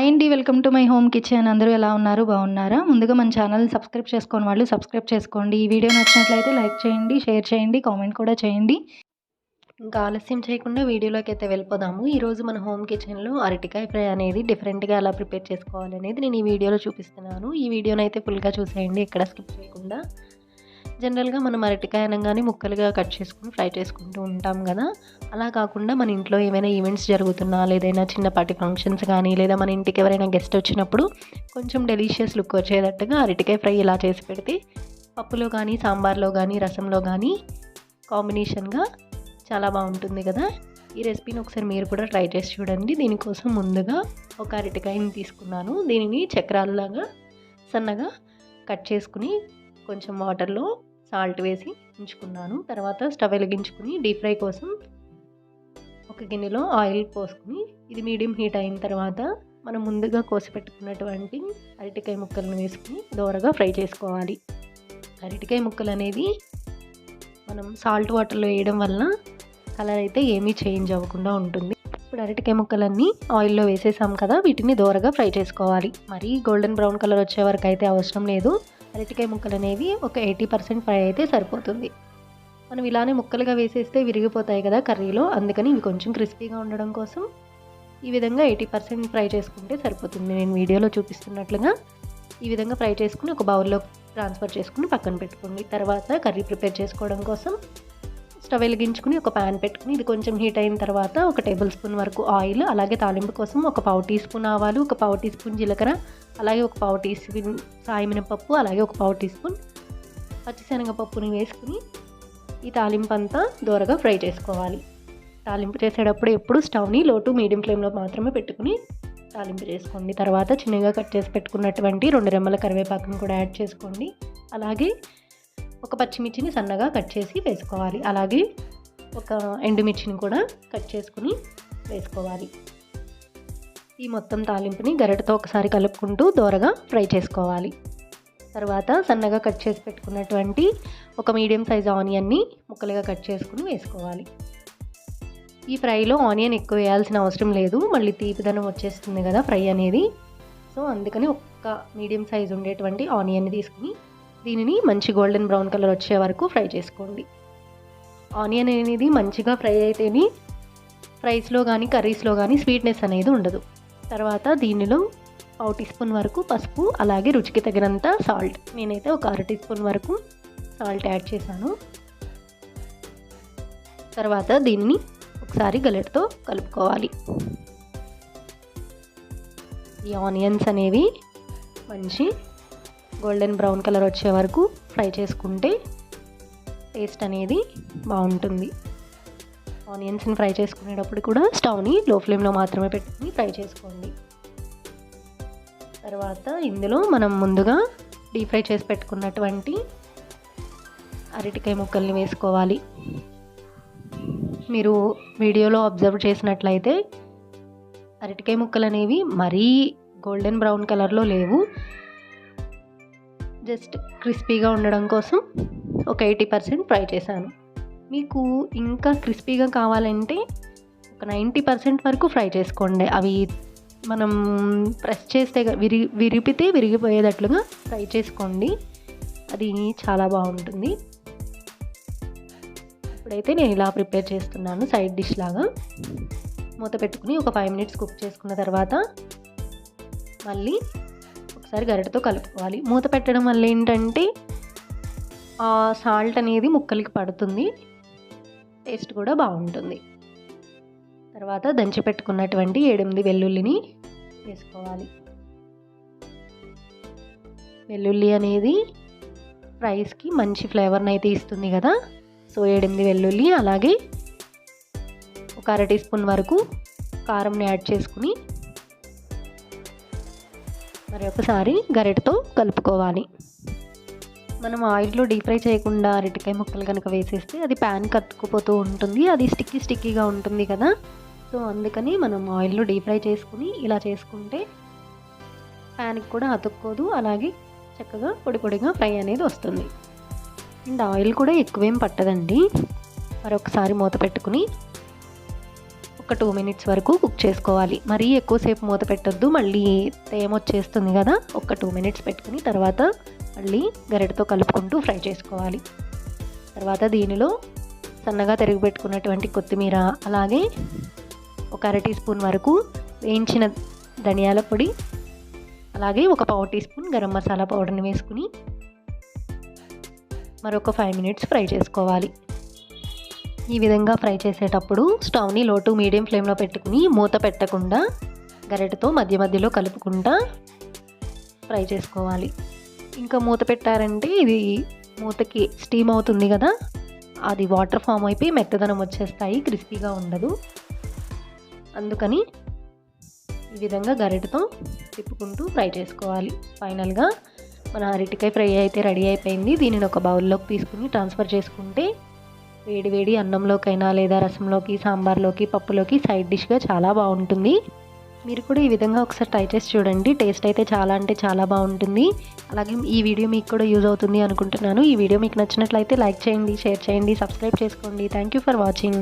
Hi అండి. Welcome to my home kitchen. అందరూ ఎలా ఉన్నారు? బాగున్నారా? ముందుగా మన ఛానల్ సబ్స్క్రైబ్ చేసుకోని వాళ్ళు సబ్స్క్రైబ్ చేసుకోండి. ఈ వీడియో నచ్చినట్లయితే లైక్ చేయండి, షేర్ చేయండి, కామెంట్ కూడా చేయండి. ఇంకా ఆలస్యం చేయకుండా వీడియోలోకి అయితే వెళ్ళిపోదాము. ఈరోజు మన హోమ్ కిచెన్లో అరటికాయ ఫ్రై అనేది డిఫరెంట్గా ఎలా ప్రిపేర్ చేసుకోవాలనేది నేను ఈ వీడియోలో చూపిస్తున్నాను. ఈ వీడియోని అయితే ఫుల్గా చూసేయండి, ఎక్కడ స్కిప్ చేయకుండా. జనరల్గా మనం అరటికాయ అనగానే ముక్కలుగా కట్ చేసుకుని ఫ్రై చేసుకుంటూ ఉంటాం కదా. అలా కాకుండా మన ఇంట్లో ఏమైనా ఈవెంట్స్ జరుగుతున్నా, లేదైనా చిన్నపాటి ఫంక్షన్స్ కానీ, లేదా మన ఇంటికి ఎవరైనా గెస్ట్ వచ్చినప్పుడు కొంచెం డెలీషియస్ లుక్ వచ్చేటట్టుగా అరటికాయ ఫ్రై ఇలా చేసి పెడితే పప్పులో కానీ, సాంబార్లో కానీ, రసంలో కానీ కాంబినేషన్గా చాలా బాగుంటుంది కదా. ఈ రెసిపీని ఒకసారి మీరు కూడా ట్రై చేసి చూడండి. దీనికోసం ముందుగా ఒక అరటికాయని తీసుకున్నాను. దీనిని చక్రాలలాగా సన్నగా కట్ చేసుకుని కొంచెం వాటర్లో సాల్ట్ వేసి ఉంచుకున్నాను. తర్వాత స్టవ్ వెలిగించుకుని డీప్ ఫ్రై కోసం ఒక గిన్నెలో ఆయిల్ పోసుకుని ఇది మీడియం హీట్ అయిన తర్వాత మనం ముందుగా కోసి పెట్టుకున్నటువంటి అరటికాయ ముక్కలను వేసుకుని దోరగా ఫ్రై చేసుకోవాలి. అరటికాయ ముక్కలు అనేది మనం సాల్ట్ వాటర్లో వేయడం వల్ల కలర్ అయితే ఏమీ చేంజ్ అవ్వకుండా ఉంటుంది. ఇప్పుడు అరటికాయ ముక్కలన్నీ ఆయిల్లో వేసేసాం కదా, వీటిని దోరగా ఫ్రై చేసుకోవాలి. మరీ గోల్డెన్ బ్రౌన్ కలర్ వచ్చే వరకు అయితే అవసరం లేదు. అరటికాయ ముక్కలు అనేవి ఒక 80% ఫ్రై అయితే సరిపోతుంది. మనం ఇలానే ముక్కలుగా వేసేస్తే విరిగిపోతాయి కదా కర్రీలో, అందుకని ఇవి కొంచెం క్రిస్పీగా ఉండడం కోసం ఈ విధంగా 80% ఫ్రై చేసుకుంటే సరిపోతుంది. నేను వీడియోలో చూపిస్తున్నట్లుగా ఈ విధంగా ఫ్రై చేసుకుని ఒక బౌల్లో ట్రాన్స్ఫర్ చేసుకుని పక్కన పెట్టుకోండి. తర్వాత కర్రీ ప్రిపేర్ చేసుకోవడం కోసం స్టవ్ వెలిగించుకుని ఒక ప్యాన్ పెట్టుకుని ఇది కొంచెం హీట్ అయిన తర్వాత ఒక టేబుల్ స్పూన్ వరకు ఆయిల్, అలాగే తాలింపు కోసం ఒక పావు టీ స్పూన్ ఆవాలు, ఒక పావు టీ స్పూన్ జీలకర్ర, అలాగే ఒక పావు టీ స్పూన్ సాయి మినపప్పు, అలాగే ఒక పావు టీ స్పూన్ పచ్చిశనగపప్పుని వేసుకుని ఈ తాలింపు అంతా దోరగా ఫ్రై చేసుకోవాలి. తాలింపు చేసేటప్పుడు ఎప్పుడు స్టవ్ని లో టు మీడియం ఫ్లేమ్లో మాత్రమే పెట్టుకుని తాలింపు చేసుకోండి. తర్వాత చిన్నగా కట్ చేసి పెట్టుకున్నటువంటి 2 రెమ్మల కరివేపాకును కూడా యాడ్ చేసుకోండి. అలాగే ఒక పచ్చిమిర్చిని సన్నగా కట్ చేసి వేసుకోవాలి. అలాగే ఒక ఎండుమిర్చిని కూడా కట్ చేసుకుని వేసుకోవాలి. ఈ మొత్తం తాలింపుని గరిటెతో ఒకసారి కలుపుకుంటూ దోరగా ఫ్రై చేసుకోవాలి. తర్వాత సన్నగా కట్ చేసి పెట్టుకున్నటువంటి ఒక మీడియం సైజ్ ఆనియన్ని ముక్కలుగా కట్ చేసుకుని వేసుకోవాలి. ఈ ఫ్రైలో ఆనియన్ ఎక్కువ వేయాల్సిన అవసరం లేదు, మళ్ళీ తీపిదనం వచ్చేస్తుంది కదా ఫ్రై అనేది. సో అందుకని ఒక్క మీడియం సైజ్ ఉండేటువంటి ఆనియన్ని తీసుకుని దీనిని మంచి గోల్డెన్ బ్రౌన్ కలర్ వచ్చే వరకు ఫ్రై చేసుకోండి. ఆనియన్ అనేది మంచిగా ఫ్రై అయితేనే ఫ్రైస్లో కానీ కర్రీస్లో కానీ స్వీట్నెస్ అనేది ఉండదు. తర్వాత దీనిలో పావు టీ స్పూన్ వరకు పసుపు, అలాగే రుచికి తగినంత సాల్ట్, నేనైతే ఒక 1/2 టీ స్పూన్ వరకు సాల్ట్ యాడ్ చేశాను. తర్వాత దీనిని ఒకసారి గరిటెతో కలుపుకోవాలి. ఈ ఆనియన్స్ అనేవి మంచి గోల్డెన్ బ్రౌన్ కలర్ వచ్చే వరకు ఫ్రై చేసుకుంటే టేస్ట్ అనేది బాగుంటుంది. ఆనియన్స్ని ఫ్రై చేసుకునేటప్పుడు కూడా స్టవ్ని లో ఫ్లేమ్లో మాత్రమే పెట్టుకుని ఫ్రై చేసుకోండి. తర్వాత ఇందులో మనం ముందుగా డీప్ ఫ్రై చేసి పెట్టుకున్నటువంటి అరటికాయ ముక్కల్ని వేసుకోవాలి. మీరు వీడియోలో అబ్జర్వ్ చేసినట్లయితే అరటికాయ ముక్కలు అనేవి మరీ గోల్డెన్ బ్రౌన్ కలర్లో లేవు, జస్ట్ క్రిస్పీగా ఉండడం కోసం ఒక 80% ఫ్రై చేశాను. మీకు ఇంకా క్రిస్పీగా కావాలంటే ఒక 90% వరకు ఫ్రై చేసుకోండి. అవి మనం ప్రెస్ చేస్తే విరిపితే విరిగిపోయేటట్లుగా ఫ్రై చేసుకోండి, అది చాలా బాగుంటుంది. ఇప్పుడైతే నేను ఇలా ప్రిపేర్ చేస్తున్నాను సైడ్ డిష్ లాగా. మూత పెట్టుకుని ఒక 5 minutes కుక్ చేసుకున్న తర్వాత మళ్ళీ ఒకసారి గరిటెతో కలుపుకోవాలి. మూత పెట్టడం వల్ల ఏంటంటే ఆ సాల్ట్ అనేది ముక్కలకి పడుతుంది, టేస్ట్ కూడా బాగుంటుంది. తర్వాత దంచి పెట్టుకున్నటువంటి 7-8 వెల్లుల్లిని వేసుకోవాలి. వెల్లుల్లి అనేది ఫ్రైస్కి మంచి ఫ్లేవర్ని అయితే ఇస్తుంది కదా. సో 7-8 వెల్లుల్లి, అలాగే ఒక 1/2 టీ స్పూన్ వరకు కారంని యాడ్ చేసుకుని మరి ఒకసారి గరిటెతో కలుపుకోవాలి. మనం ఆయిల్లో డీప్ ఫ్రై చేయకుండా అరటికాయ ముక్కలు కనుక వేసేస్తే అది ప్యాన్ కత్తుకుపోతూ ఉంటుంది, అది స్టిక్కీగా ఉంటుంది కదా. సో అందుకని మనం ఆయిల్లో డీప్ ఫ్రై చేసుకుని ఇలా చేసుకుంటే ప్యాన్కి కూడా అతుక్కోదు, అలాగే చక్కగా పొడిగా ఫ్రై అనేది వస్తుంది. అండ్ ఆయిల్ కూడా ఎక్కువేం పట్టదండి. మరొకసారి మూత పెట్టుకుని ఒక ఒక 2 మినిట్స్ వరకు కుక్ చేసుకోవాలి. మరీ ఎక్కువసేపు మూత పెట్టొద్దు, మళ్ళీ తేమ వచ్చేస్తుంది కదా. ఒక 2 మినిట్స్ పెట్టుకుని తర్వాత మళ్ళీ గరిటెతో కలుపుకుంటూ ఫ్రై చేసుకోవాలి. తర్వాత దీనిలో సన్నగా తరిగి పెట్టుకున్నటువంటి కొత్తిమీర, అలాగే ఒక అర టీ స్పూన్ వరకు వేయించిన ధనియాల పొడి, అలాగే ఒక పావు టీ స్పూన్ గరం మసాలా పౌడర్ని వేసుకుని మరొక 5 మినిట్స్ ఫ్రై చేసుకోవాలి. ఈ విధంగా ఫ్రై చేసేటప్పుడు స్టవ్ని లో టు మీడియం ఫ్లేమ్లో పెట్టుకుని మూత పెట్టకుండా గరిటెతో మధ్య మధ్యలో కలుపుకుంటా ఫ్రై చేసుకోవాలి. ఇంకా మూత పెట్టారంటే ఇది మూతకి స్టీమ్ అవుతుంది కదా, అది వాటర్ ఫామ్ అయిపోయి మెత్తదనం వచ్చేస్తాయి, క్రిస్పీగా ఉండదు. అందుకని ఈ విధంగా గరిటెతో తిప్పుకుంటూ ఫ్రై చేసుకోవాలి. ఫైనల్గా మన అరటికాయ ఫ్రై అయితే రెడీ అయిపోయింది. దీనిని ఒక బౌల్లోకి తీసుకుని ట్రాన్స్ఫర్ చేసుకుంటే వేడి వేడి అన్నంలోకైనా లేదా రసంలోకి, సాంబార్లోకి, పప్పులోకి సైడ్ డిష్గా చాలా బాగుంటుంది. మీరు కూడా ఈ విధంగా ఒకసారి ట్రై చేసి చూడండి. టేస్ట్ అయితే చాలా అంటే చాలా బాగుంటుంది. అలాగే ఈ వీడియో మీకు కూడా యూజ్ అవుతుంది అనుకుంటున్నాను. ఈ వీడియో మీకు నచ్చినట్లయితే లైక్ చేయండి, షేర్ చేయండి, సబ్స్క్రైబ్ చేసుకోండి. Thank you for watching.